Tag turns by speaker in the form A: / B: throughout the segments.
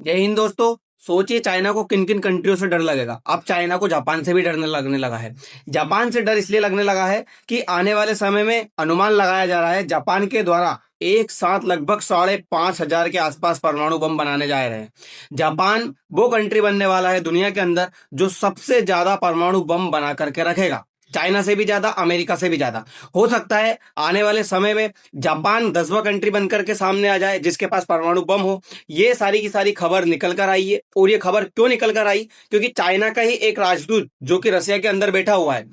A: जय हिंद दोस्तों। सोचिए चाइना को किन किन कंट्रियों से डर लगेगा। अब चाइना को जापान से भी डरने लगने लगा है। जापान से डर इसलिए लगने लगा है कि आने वाले समय में अनुमान लगाया जा रहा है जापान के द्वारा एक साथ लगभग 5,500 के आसपास परमाणु बम बनाने जा रहे हैं। जापान वो कंट्री बनने वाला है दुनिया के अंदर जो सबसे ज्यादा परमाणु बम बना करके रखेगा। चाइना से भी ज्यादा, अमेरिका से भी ज्यादा। हो सकता है आने वाले समय में जापान 10वां कंट्री बनकर के सामने आ जाए जिसके पास परमाणु बम हो। ये सारी की सारी खबर निकल कर आई है। और ये खबर क्यों निकल कर आई? क्योंकि चाइना का ही एक राजदूत जो कि रसिया के अंदर बैठा हुआ है,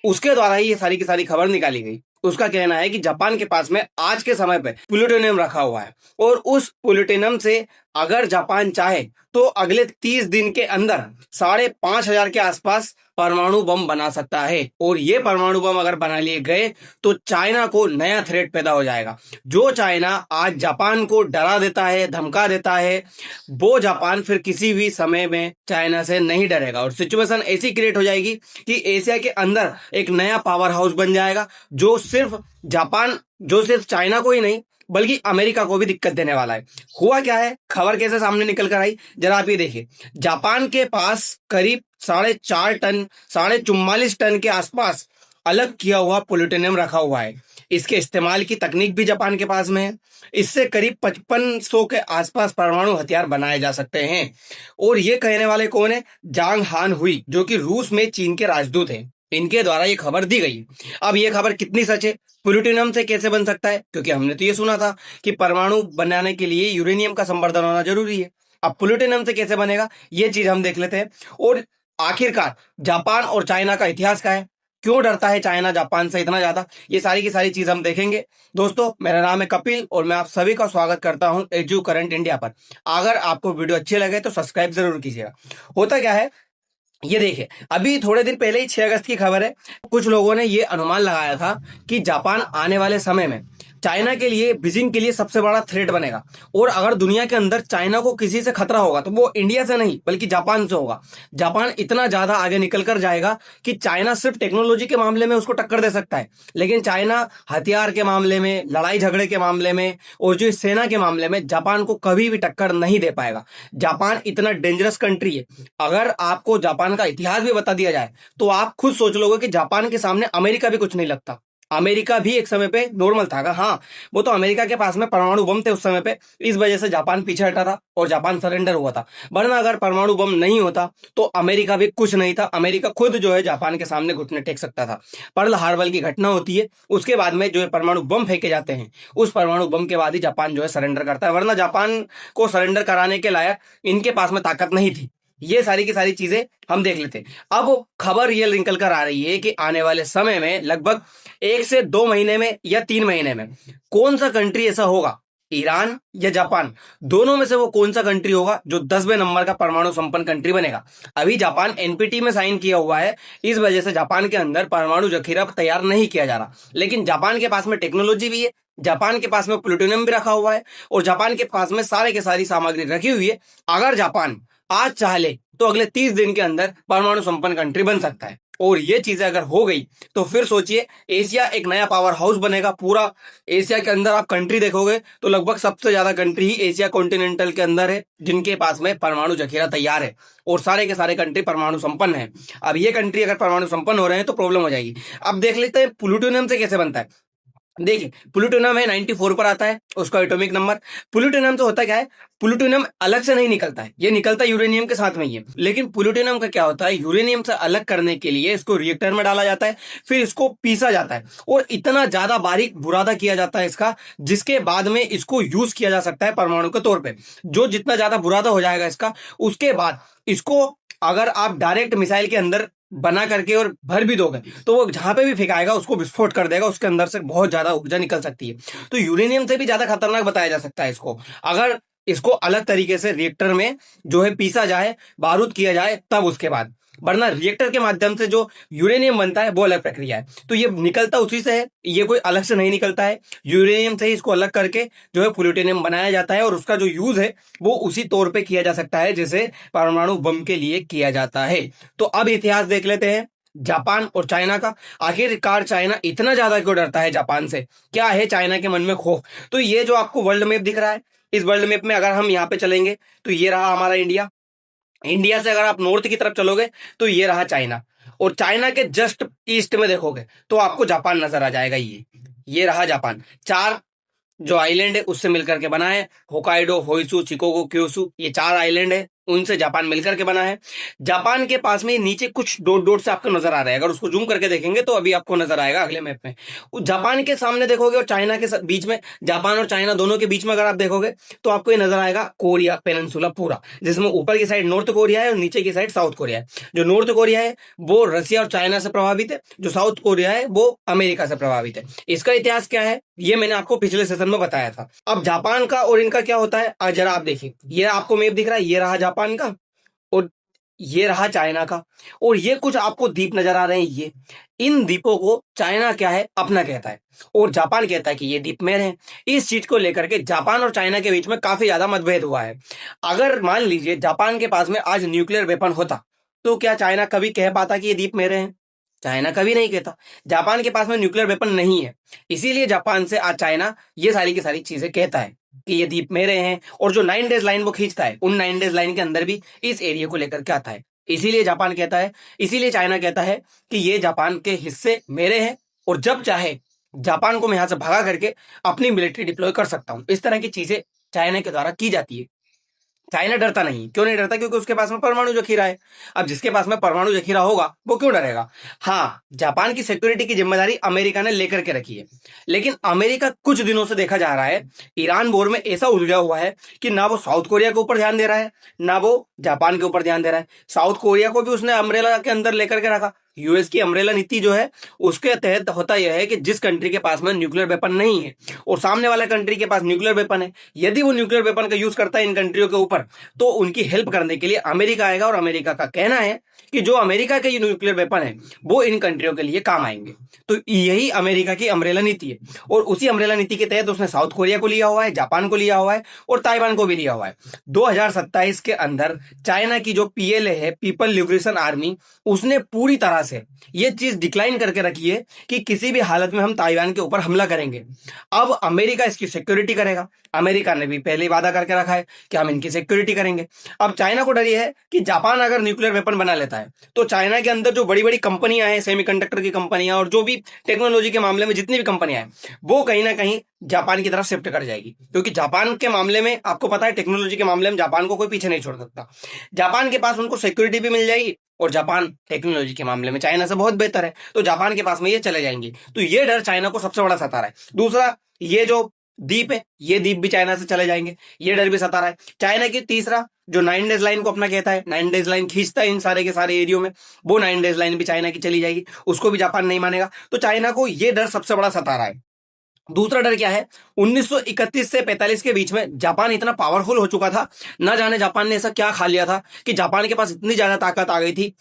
A: उसके द्वारा ही ये सारी की सारी खबर निकाली गई। उसका कहना है कि जापान के पास में आज के समय पे प्लूटोनियम रखा हुआ है और उस प्लूटोनियम से अगर जापान चाहे तो अगले 30 दिन के अंदर 5,500 के आसपास परमाणु बम बना सकता है। और ये परमाणु बम अगर बना लिए गए तो चाइना को नया थ्रेट पैदा हो जाएगा। जो चाइना आज जापान को डरा देता है, धमका देता है, वो जापान फिर किसी भी समय में चाइना से नहीं डरेगा। और सिचुएशन ऐसी क्रिएट हो जाएगी कि एशिया के अंदर एक नया पावर हाउस बन जाएगा जो सिर्फ चाइना को ही नहीं बल्कि अमेरिका को भी दिक्कत देने वाला है। हुआ क्या है, खबर कैसे सामने निकल कर आई, जरा आप ये देखिए। जापान के पास करीब 4.5 टन, 44.5 टन के आसपास अलग किया हुआ प्लूटोनियम रखा हुआ है। इसके इस्तेमाल की तकनीक भी जापान के पास में है। इससे करीब 5500 के आसपास परमाणु हथियार बनाए जा सकते हैं। और ये कहने वाले कौन है? जांग हान हुई, जो कि रूस में चीन के राजदूत हैं। इनके द्वारा ये खबर दी गई। अब ये खबर कितनी सच है? प्लूटोनियम से कैसे बन सकता है? क्योंकि हमने तो ये सुना था कि परमाणु बनाने के लिए यूरेनियम का संवर्धन होना जरूरी है। अब प्लूटोनियम से कैसे बनेगा, ये चीज हम देख लेते हैं। और आखिरकार जापान और चाइना का इतिहास क्या है, क्यों डरता है चाइना जापान से इतना ज्यादा, ये सारी की सारी चीज हम देखेंगे। दोस्तों, मेरा नाम है कपिल और मैं आप सभी का स्वागत करता हूं एजू करंट इंडिया पर। अगर आपको वीडियो अच्छी लगे तो सब्सक्राइब जरूर कीजिएगा। होता क्या है, ये देखिए, अभी थोड़े दिन पहले ही 6 अगस्त की खबर है। कुछ लोगों ने ये अनुमान लगाया था कि जापान आने वाले समय में चाइना के लिए, बीजिंग के लिए सबसे बड़ा थ्रेट बनेगा। और अगर दुनिया के अंदर चाइना को किसी से खतरा होगा तो वो इंडिया से नहीं बल्कि जापान से होगा। जापान इतना ज्यादा आगे निकल कर जाएगा कि चाइना सिर्फ टेक्नोलॉजी के मामले में उसको टक्कर दे सकता है, लेकिन चाइना हथियार के मामले में, लड़ाई झगड़े के मामले में और जो सेना के मामले में जापान को कभी भी टक्कर नहीं दे पाएगा। जापान इतना डेंजरस कंट्री है। अगर आपको जापान का इतिहास भी बता दिया जाए तो आप खुद सोच लोगे कि जापान के सामने अमेरिका भी कुछ नहीं लगता। अमेरिका भी एक समय पे नॉर्मल था। हाँ, वो तो अमेरिका के पास में परमाणु बम थे उस समय पे, इस वजह से जापान पीछे हटा था और जापान सरेंडर हुआ था। वरना अगर परमाणु बम नहीं होता तो अमेरिका भी कुछ नहीं था। अमेरिका खुद जो है जापान के सामने घुटने टेक सकता था। पर्ल हार्बर की घटना होती है, उसके बाद में जो है परमाणु बम फेंके जाते हैं, उस परमाणु बम के बाद ही जापान जो है सरेंडर करता है। वरना जापान को सरेंडर कराने के लायक इनके पास में ताकत नहीं थी। ये सारी की सारी चीजें हम देख लेते हैं। अब खबर ये निकल कर आ रही है कि आने वाले समय में लगभग 1 से 2 महीने में या 3 महीने में कौन सा कंट्री ऐसा होगा, ईरान या जापान, दोनों में से वो कौन सा कंट्री होगा जो 10वें नंबर का परमाणु संपन्न कंट्री बनेगा। अभी जापान एनपीटी में साइन किया हुआ है, इस वजह से जापान के अंदर परमाणु जखीरा तैयार नहीं किया जा रहा। लेकिन जापान के पास में टेक्नोलॉजी भी है, जापान के पास में प्लूटोनियम भी रखा हुआ है और जापान के पास में सारे के सारी सामग्री रखी हुई है। अगर जापान आज चाहे तो अगले 30 दिन के अंदर परमाणु संपन्न कंट्री बन सकता है। और ये चीजें अगर हो गई तो फिर सोचिए, एशिया एक नया पावर हाउस बनेगा। पूरा एशिया के अंदर आप कंट्री देखोगे तो लगभग सबसे ज्यादा कंट्री ही एशिया कॉन्टिनेंटल के अंदर है जिनके पास में परमाणु जखीरा तैयार है और सारे के सारे कंट्री परमाणु संपन्न है। अब ये कंट्री अगर परमाणु संपन्न हो रहे हैं तो प्रॉब्लम हो जाएगी। अब देख लेते हैं प्लूटोनियम से कैसे बनता है। देखिए, प्लूटोनियम है 94 पर आता है उसका एटॉमिक नंबर। प्लूटोनियम तो होता क्या है, प्लूटोनियम अलग से नहीं निकलता है, ये निकलता है यूरेनियम के साथ में ही है। लेकिन प्लूटोनियम का क्या होता है, यूरेनियम से अलग करने के लिए इसको रिएक्टर में डाला जाता है, फिर इसको पीसा जाता है और इतना ज्यादा बारीक बुरादा किया जाता है इसका, जिसके बाद में इसको यूज किया जा सकता है परमाणु के तौर पर। जो जितना ज्यादा बुरादा हो जाएगा इसका, उसके बाद इसको अगर आप डायरेक्ट मिसाइल के अंदर बना करके और भर भी दोगे तो वो जहां पे भी फेंकाएगा उसको विस्फोट कर देगा, उसके अंदर से बहुत ज्यादा ऊर्जा निकल सकती है। तो यूरेनियम से भी ज्यादा खतरनाक बताया जा सकता है इसको, अगर इसको अलग तरीके से रिएक्टर में जो है पीसा जाए, बारूद किया जाए तब उसके बाद। वरना रिएक्टर के माध्यम से जो यूरेनियम बनता है वो अलग प्रक्रिया है। तो ये निकलता उसी से है, ये कोई अलग से नहीं निकलता है। यूरेनियम से ही इसको अलग करके जो है प्लूटोनियम बनाया जाता है और उसका जो यूज है वो उसी तौर पे किया जा सकता है जैसे परमाणु बम के लिए किया जाता है। तो अब इतिहास देख लेते हैं जापान और चाइना का। आखिरकार चाइना इतना ज्यादा क्यों डरता है जापान से, क्या है चाइना के मन में खौफ? तो ये जो आपको वर्ल्ड मैप दिख रहा है, इस वर्ल्ड मैप में अगर हम यहाँ पे चलेंगे तो ये रहा हमारा इंडिया। इंडिया से अगर आप नॉर्थ की तरफ चलोगे तो ये रहा चाइना, और चाइना के जस्ट ईस्ट में देखोगे तो आपको जापान नजर आ जाएगा। ये रहा जापान। चार जो आइलैंड है उससे मिलकर के बना है। होकाइडो, होइसू, चिकोगो, क्योसू, ये चार आइलैंड है, उनसे जापान मिलकर के बना है। जापान के पास में नीचे कुछ डॉट डॉट से आपको नजर आ रहा है, अगर उसको जूम करके देखेंगे तो अभी आपको नजर आएगा अगले मैप में। जापान के सामने देखोगे और चाइना के बीच में, जापान और चाइना दोनों के बीच में अगर आप देखोगे तो आपको ये नजर आएगा कोरिया पेनिनसुला पूरा, जिसमें ऊपर की साइड नॉर्थ कोरिया है और नीचे की साइड साउथ कोरिया है। जो नॉर्थ कोरिया है वो रसिया और चाइना से प्रभावित है, जो साउथ कोरिया है वो अमेरिका से प्रभावित है। इसका इतिहास क्या है ये मैंने आपको पिछले सेशन में बताया था। अब जापान का और इनका क्या होता है, आज जरा आप देखिए, ये आपको मैप दिख रहा है, ये रहा जापान का और ये रहा चाइना का, और ये कुछ आपको द्वीप नजर आ रहे हैं। ये इन द्वीपों को चाइना क्या है, अपना कहता है, और जापान कहता है कि ये द्वीप मेरे हैं। इस चीज को लेकर के जापान और चाइना के बीच में काफी ज्यादा मतभेद हुआ है। अगर मान लीजिए जापान के पास में आज न्यूक्लियर वेपन होता तो क्या चाइना कभी कह पाता कि ये द्वीप मेरे हैं? चाइना कभी नहीं कहता। जापान के पास में न्यूक्लियर वेपन नहीं है, इसीलिए जापान से आज चाइना ये सारी की सारी चीजें कहता है कि ये द्वीप मेरे हैं। और जो 9 डेज लाइन वो खींचता है, उन 9 डेज लाइन के अंदर भी इस एरिया को लेकर के आता है। इसीलिए जापान कहता है, इसीलिए चाइना कहता है कि ये जापान के हिस्से मेरे हैं, और जब चाहे जापान को मैं यहां से भगा करके अपनी मिलिट्री डिप्लॉय कर सकता हूं। इस तरह की चीजें चाइना के द्वारा की जाती है। चाइना डरता नहीं, क्यों नहीं डरता? क्योंकि उसके पास में परमाणु जखीरा है। अब जिसके पास में परमाणु जखीरा होगा वो क्यों डरेगा? हाँ, जापान की सिक्योरिटी की जिम्मेदारी अमेरिका ने लेकर के रखी है, लेकिन अमेरिका कुछ दिनों से देखा जा रहा है ईरान वॉर में ऐसा उलझा हुआ है कि ना वो साउथ कोरिया के ऊपर ध्यान दे रहा है, ना वो जापान के ऊपर ध्यान दे रहा है। साउथ कोरिया को भी उसने अम्ब्रेला के अंदर लेकर के रखा। यूएस की अम्ब्रेला नीति जो है उसके तहत होता यह है कि जिस कंट्री के पास में न्यूक्लियर वेपन नहीं है और सामने वाले कंट्री के पास न्यूक्लियर वेपन है, यदि वो न्यूक्लियर वेपन का यूज करता है इन कंट्रियों के ऊपर, तो उनकी हेल्प करने के लिए अमेरिका आएगा, और अमेरिका का कहना है कि जो अमेरिका के न्यूक्लियर वेपन है वो इन कंट्रियों के लिए काम आएंगे। तो यही अमेरिका की अम्ब्रेला नीति है, और उसी अम्ब्रेला नीति के तहत उसने साउथ कोरिया को लिया हुआ है, जापान को लिया हुआ है, और ताइवान को भी लिया हुआ है। 2027 के अंदर चाइना की जो पीएलए है, पीपल लिबरेशन आर्मी, उसने पूरी तरह से ये चीज डिक्लाइन करके रखी है कि किसी भी हालत में हम ताइवान के ऊपर हमला करेंगे। अब अमेरिका इसकी सिक्योरिटी करेगा। अमेरिका ने भी पहले ही वादा करके रखा है कि हम इनकी सिक्योरिटी करेंगे। अब चाइना को डर यह है कि जापान अगर न्यूक्लियर वेपन बना लेता है तो चाइना के अंदर जो बड़ी बड़ी कंपनियां हैं, सेमीकंडक्टर की कंपनियां और जो भी टेक्नोलॉजी के मामले में जितनी भी कंपनियां हैं, वो कहीं ना कहीं जापान की तरफ शिफ्ट कर जाएगी। क्योंकि जापान के मामले में आपको पता है, टेक्नोलॉजी के मामले में जापान को कोई पीछे नहीं छोड़ सकता। जापान के पास उनको सिक्योरिटी भी मिल जाएगी, और जापान टेक्नोलॉजी के मामले में चाइना से बहुत बेहतर है, तो जापान के पास में ये चले जाएंगे। तो ये डर चाइना को सबसे बड़ा सता रहा है। दूसरा, ये जो द्वीप है, ये द्वीप भी चाइना से चले जाएंगे, ये डर भी सता रहा है चाइना की। तीसरा, जो 9 डेज लाइन को अपना कहता है, 9 डेज लाइन खींचता है इन सारे के सारे एरियो में, वो 9 डेज लाइन भी चाइना की चली जाएगी, उसको भी जापान नहीं मानेगा। तो चाइना को ये डर सबसे बड़ा सता रहा है। दूसरा डर क्या है, 1931 से 45 के बीच में जापान इतना पावरफुल हो चुका था, ना जाने जापान ने ऐसा क्या खा लिया था कि जापान के पास इतनी ज्यादा ताकत आ गई थी।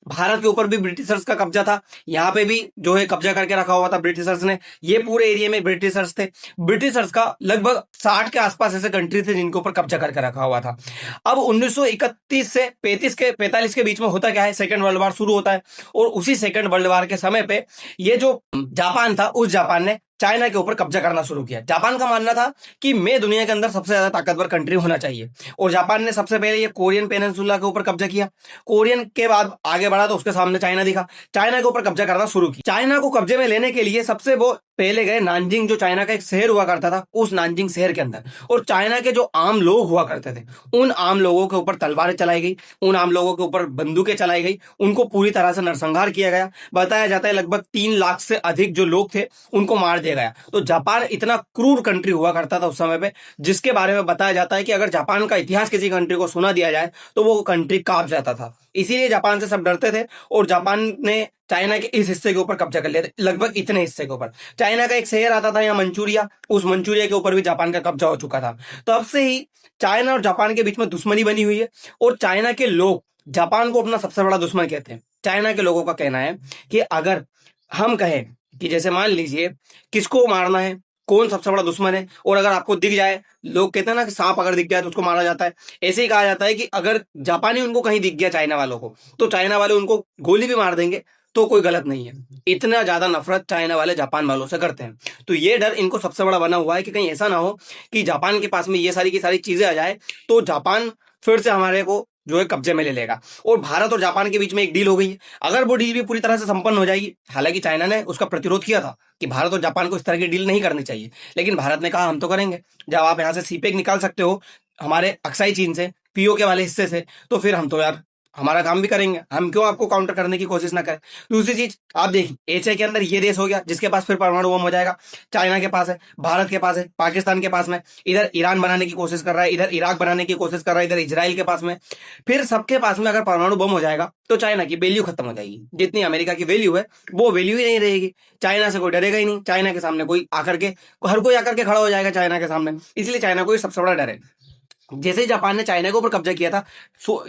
A: भारत के ऊपर भी ब्रिटिशर्स का कब्जा था, यहाँ पे भी जो है कब्जा करके रखा हुआ था ब्रिटिशर्स ने। ये पूरे एरिया में ब्रिटिशर्स थे। ब्रिटिशर्स का लगभग 60 के आसपास ऐसे कंट्री थे जिनके ऊपर कब्जा करके रखा हुआ था। अब 1931 से 45 के बीच में होता क्या है, सेकेंड वर्ल्ड वार शुरू होता है, और उसी सेकेंड वर्ल्ड वार के समय पे ये जो जापान था, उस जापान ने चाइना के ऊपर कब्जा करना शुरू किया। जापान का मानना था कि मैं दुनिया के अंदर सबसे ज्यादा ताकतवर कंट्री होना चाहिए, और जापान ने सबसे पहले ये कोरियन पेनिनसुला के ऊपर कब्जा किया। कोरियन के बाद आगे बढ़ा तो उसके सामने चाइना दिखा, चाइना के ऊपर कब्जा करना शुरू किया। चाइना को कब्जे में लेने के लिए सबसे वो पहले गए नानजिंग, जो चाइना का एक शहर हुआ करता था, उस नानजिंग शहर के अंदर, और चाइना के जो आम लोग हुआ करते थे, उन आम लोगों के ऊपर तलवारें चलाई गई, उन आम लोगों के ऊपर बंदूकें चलाई गई, उनको पूरी तरह से नरसंहार किया गया। बताया जाता है लगभग 3 लाख से अधिक जो लोग थे उनको मार दिया गया। तो जापान इतना क्रूर कंट्री हुआ करता था उस समय पे, जिसके बारे में बताया जाता है कि अगर जापान का इतिहास किसी कंट्री को सुना दिया जाए तो वो कंट्री कांप जाता था। इसीलिए जापान से सब डरते थे, और जापान ने चाइना के इस हिस्से के ऊपर कब्जा कर लिया था, लगभग इतने हिस्से के ऊपर। चाइना का एक शहर आता था यहाँ मंचूरिया, उस मंचूरिया के ऊपर भी जापान का कब्जा हो चुका था। तो अब से ही चाइना और जापान के बीच में दुश्मनी बनी हुई है, और चाइना के लोग जापान को अपना सबसे बड़ा दुश्मन कहते हैं। चाइना के लोगों का कहना है कि अगर हम कहें कि जैसे मान लीजिए किसको मारना है, कौन सबसे बड़ा दुश्मन है, और अगर आपको दिख जाए, लोग कहते हैं ना कि सांप अगर दिख जाए तो उसको मारा जाता है, ऐसे ही कहा जाता है कि अगर जापानी उनको कहीं दिख गया चाइना वालों को, तो चाइना वाले उनको गोली भी मार देंगे, तो कोई गलत नहीं है। इतना ज्यादा नफरत चाइना वाले जापान वालों से करते हैं, तो ये डर इनको सबसे बड़ा बना हुआ है कि कहीं ऐसा ना हो कि जापान के पास में ये सारी की सारी चीजें आ जाए तो जापान फिर से हमारे को जो है कब्जे में ले लेगा। और भारत और जापान के बीच में एक डील हो गई है, अगर वो डील भी पूरी तरह से संपन्न हो जाएगी, हालांकि चाइना ने उसका प्रतिरोध किया था कि भारत और जापान को इस तरह की डील नहीं करनी चाहिए, लेकिन भारत ने कहा हम तो करेंगे। जब आप यहाँ से सीपेक निकाल सकते हो हमारे अक्साई चीन से, पीओके वाले हिस्से से, तो फिर हम तो यार हमारा काम भी करेंगे, हम क्यों आपको काउंटर करने की कोशिश ना करें। दूसरी चीज आप देखिए, एशिया के अंदर ये देश हो गया जिसके पास फिर परमाणु बम हो जाएगा, चाइना के पास है, भारत के पास है, पाकिस्तान के पास में, इधर ईरान बनाने की कोशिश कर रहा है, इधर इराक बनाने की कोशिश कर रहा है, इधर इजराइल के पास में। फिर सबके पास में अगर परमाणु बम हो जाएगा तो चाइना की वैल्यू खत्म हो जाएगी, जितनी अमेरिका की वैल्यू है वो वैल्यू ही नहीं रहेगी। चाइना से कोई डरेगा ही नहीं, चाइना के सामने कोई आकर के, हर कोई आकर के खड़ा हो जाएगा चाइना के सामने। इसलिए चाइना को ये सबसे बड़ा डर है। जैसे ही जापान ने चाइना के ऊपर कब्जा किया था,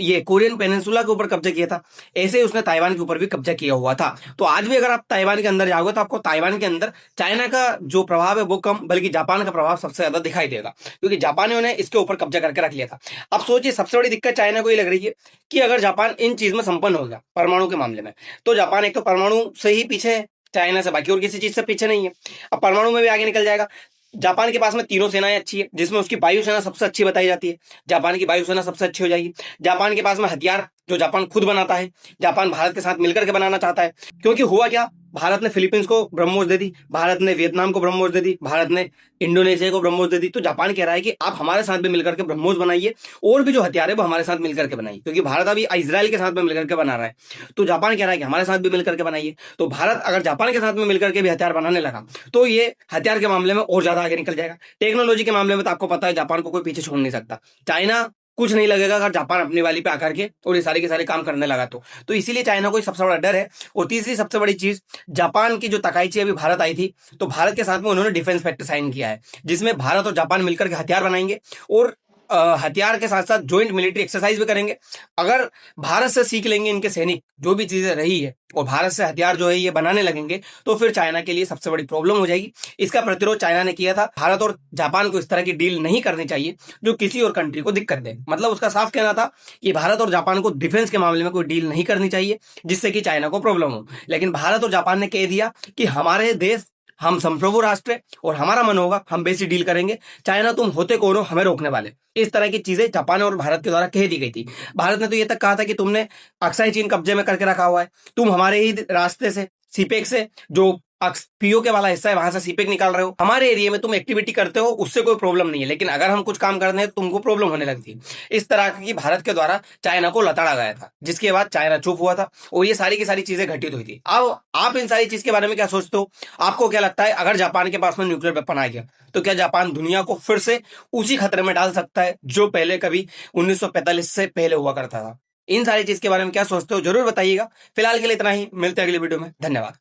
A: ये कोरियन पेनिनसुला के ऊपर कब्जा किया था, ऐसे ही उसने ताइवान के ऊपर भी कब्जा किया हुआ था। तो आज भी अगर आप ताइवान के अंदर जाओगे तो आपको ताइवान के अंदर चाइना का जो प्रभाव है वो कम, बल्कि जापान का प्रभाव सबसे ज्यादा दिखाई देगा, क्योंकि जापानियों ने इसके ऊपर कब्जा करके रख लिया था। अब सोचिए, सबसे बड़ी दिक्कत चाइना को ये लग रही है कि अगर जापान इन चीज में संपन्न हो गया परमाणु के मामले में, तो जापान एक तो परमाणु से ही पीछे है चाइना से, बाकी और किसी चीज से पीछे नहीं है। अब परमाणु में भी आगे निकल जाएगा। जापान के पास में तीनों सेनाएं अच्छी है, जिसमें उसकी वायुसेना सबसे अच्छी बताई जाती है, जापान की वायुसेना सबसे अच्छी हो जाएगी। जापान के पास में हथियार जो जापान खुद बनाता है, जापान भारत के साथ मिलकर के बनाना चाहता है। क्योंकि हुआ क्या, भारत ने फिलीपींस को ब्रह्मोस दे दी, भारत ने वियतनाम को ब्रह्मोस दे दी, भारत ने इंडोनेशिया को ब्रह्मोस दे दी। तो जापान कह रहा है कि आप हमारे साथ भी मिलकर के ब्रह्मोस बनाइए, और भी जो हथियार है वो हमारे साथ मिलकर के बनाइए, क्योंकि भारत अभी इजराइल के साथ में मिलकर के बना रहा है। तो जापान कह रहा है कि हमारे साथ भी मिलकर के बनाइए। तो भारत अगर जापान के साथ में मिलकर के भी हथियार बनाने लगा तो ये हथियार के मामले में और ज्यादा आगे निकल जाएगा। टेक्नोलॉजी के मामले में तो आपको पता है जापान को कोई पीछे छोड़ नहीं सकता। चाइना कुछ नहीं लगेगा अगर जापान अपनी वाली पे आकर के और ये सारे के सारे काम करने लगा तो इसीलिए चाइना को सबसे बड़ा डर है। और तीसरी सबसे बड़ी चीज, जापान की जो तकाइची अभी भारत आई थी, तो भारत के साथ में उन्होंने डिफेंस पैक्ट साइन किया है, जिसमें भारत और जापान मिलकर के हथियार बनाएंगे और हथियार के साथ साथ ज्वाइंट मिलिट्री एक्सरसाइज भी करेंगे। अगर भारत से सीख लेंगे इनके सैनिक जो भी चीजें रही है और भारत से हथियार जो है ये बनाने लगेंगे, तो फिर चाइना के लिए सबसे बड़ी प्रॉब्लम हो जाएगी। इसका प्रतिरोध चाइना ने किया था। भारत और जापान को इस तरह की डील नहीं करनी चाहिए जो किसी और कंट्री को दिक्कत दे। मतलब उसका साफ कहना था कि भारत और जापान को डिफेंस के मामले में कोई डील नहीं करनी चाहिए जिससे कि चाइना को प्रॉब्लम हो। लेकिन भारत और जापान ने कह दिया कि हमारे देश, हम संप्रभु राष्ट्र है और हमारा मन होगा हम बेसी डील करेंगे, चाइना तुम होते कौन हो हमें रोकने वाले। इस तरह की चीजें जापान और भारत के द्वारा कह दी गई थी। भारत ने तो ये तक कहा था कि तुमने अक्साई चीन कब्जे में करके रखा हुआ है, तुम हमारे ही रास्ते से, सीपेक से, जो पीओके वाला हिस्सा है वहां से सीपेक निकाल रहे हो, हमारे एरिया में तुम एक्टिविटी करते हो, उससे कोई प्रॉब्लम नहीं है, लेकिन अगर हम कुछ काम करते हैं तो तुमको प्रॉब्लम होने लगती है। इस तरह की भारत के द्वारा चाइना को लताड़ा गया था, जिसके बाद चाइना चुप हुआ था और ये सारी की सारी चीजें घटित हुई थी। अब आप इन सारी चीज के बारे में क्या सोचते हो? आपको क्या लगता है, अगर जापान के पास में न्यूक्लियर वेपन आ गया तो क्या जापान दुनिया को फिर से उसी खतरे में डाल सकता है जो पहले कभी 1945 से पहले हुआ करता था? इन सारी चीज के बारे में क्या सोचते हो जरूर बताइएगा। फिलहाल के लिए इतना ही, मिलते हैं अगली वीडियो में। धन्यवाद।